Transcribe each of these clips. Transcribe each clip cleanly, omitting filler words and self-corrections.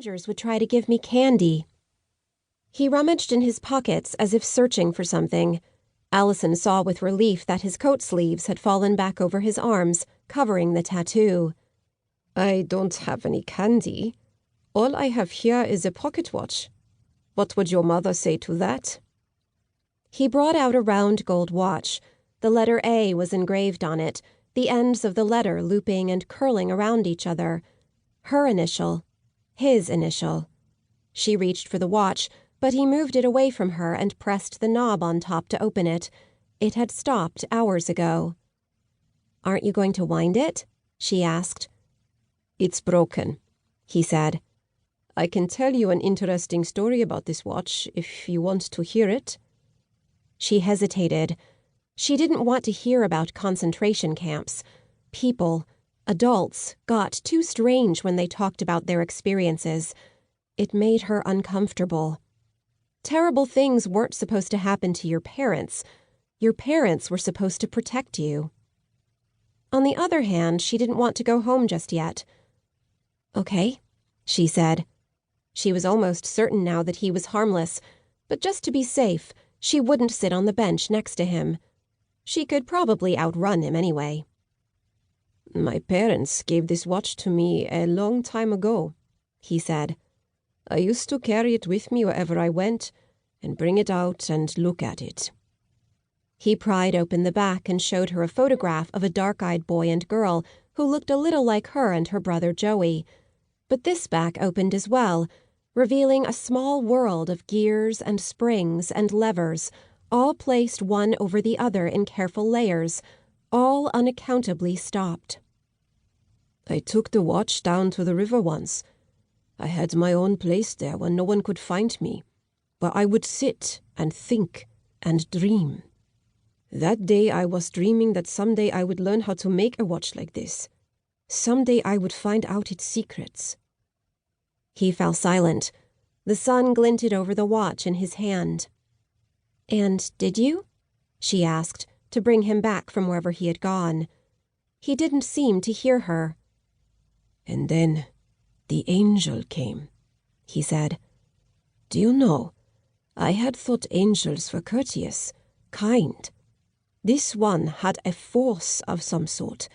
strangers would try to give me candy. He rummaged in his pockets as if searching for something. Allison saw with relief that his coat sleeves had fallen back over his arms, covering the tattoo. I don't have any candy. All I have here is a pocket watch. What would your mother say to that? He brought out a round gold watch. The letter A was engraved on it, the ends of the letter looping and curling around each other. Her initial. His initial. She reached for the watch, but he moved it away from her and pressed the knob on top to open it. It had stopped hours ago. "Aren't you going to wind it?" she asked. It's broken, he said. I can tell you an interesting story about this watch if you want to hear it. She hesitated. She didn't want to hear about concentration camps. People, adults, got too strange when they talked about their experiences. It made her uncomfortable. Terrible things weren't supposed to happen to your parents. Your parents were supposed to protect you. On the other hand, she didn't want to go home just yet. "Okay," she said. She was almost certain now that he was harmless, but just to be safe, she wouldn't sit on the bench next to him. She could probably outrun him anyway. My parents gave this watch to me a long time ago, he said. I used to carry it with me wherever I went and bring it out and look at it. He pried open the back and showed her a photograph of a dark-eyed boy and girl who looked a little like her and her brother Joey. But this back opened as well, revealing a small world of gears and springs and levers, all placed one over the other in careful layers, all unaccountably stopped. I took the watch down to the river once. I had my own place there where no one could find me, where I would sit and think and dream. That day I was dreaming that someday I would learn how to make a watch like this. Someday I would find out its secrets. He fell silent. The sun glinted over the watch in his hand. "And did you?" she asked, to bring him back from wherever he had gone. He didn't seem to hear her. And then the angel came, he said. Do you know, I had thought angels were courteous, kind. This one had a force of some sort,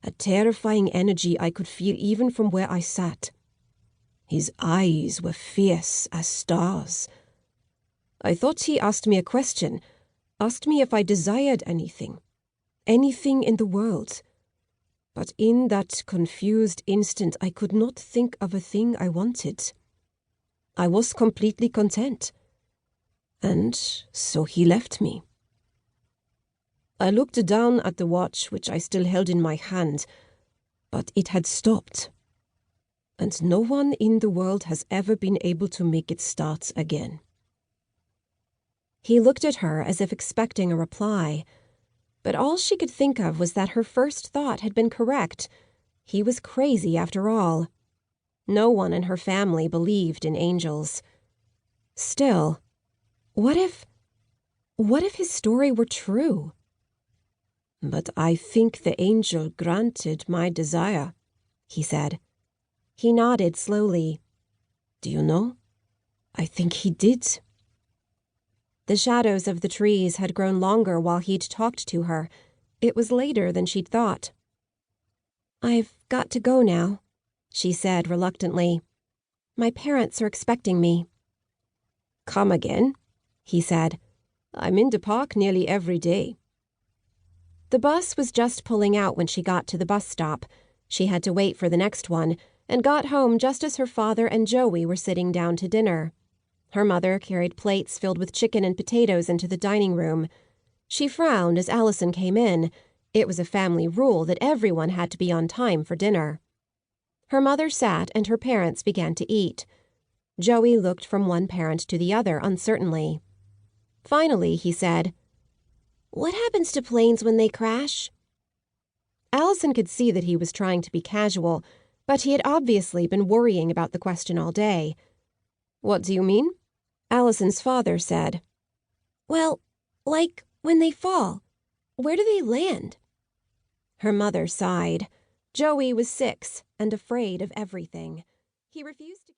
a terrifying energy I could feel even from where I sat. His eyes were fierce as stars. I thought he asked me a question, asked me if I desired anything in the world. But in that confused instant I could not think of a thing I wanted. I was completely content. And so he left me. I looked down at the watch which I still held in my hand, but it had stopped. And no one in the world has ever been able to make it start again. He looked at her as if expecting a reply, but all she could think of was that her first thought had been correct. He was crazy after all. No one in her family believed in angels. Still, what if his story were true? But I think the angel granted my desire, he said. He nodded slowly. Do you know? I think he did. The shadows of the trees had grown longer while he'd talked to her. It was later than she'd thought. "I've got to go now," she said reluctantly. "My parents are expecting me." Come again, he said. I'm in the park nearly every day. The bus was just pulling out when she got to the bus stop. She had to wait for the next one, and got home just as her father and Joey were sitting down to dinner. Her mother carried plates filled with chicken and potatoes into the dining room. She frowned as Allison came in. It was a family rule that everyone had to be on time for dinner. Her mother sat and her parents began to eat. Joey looked from one parent to the other uncertainly. Finally, he said, "What happens to planes when they crash?" Allison could see that he was trying to be casual, but he had obviously been worrying about the question all day. "What do you mean?" Allison's father said. "Well, like when they fall. Where do they land?" Her mother sighed. Joey was 6 and afraid of everything. He refused to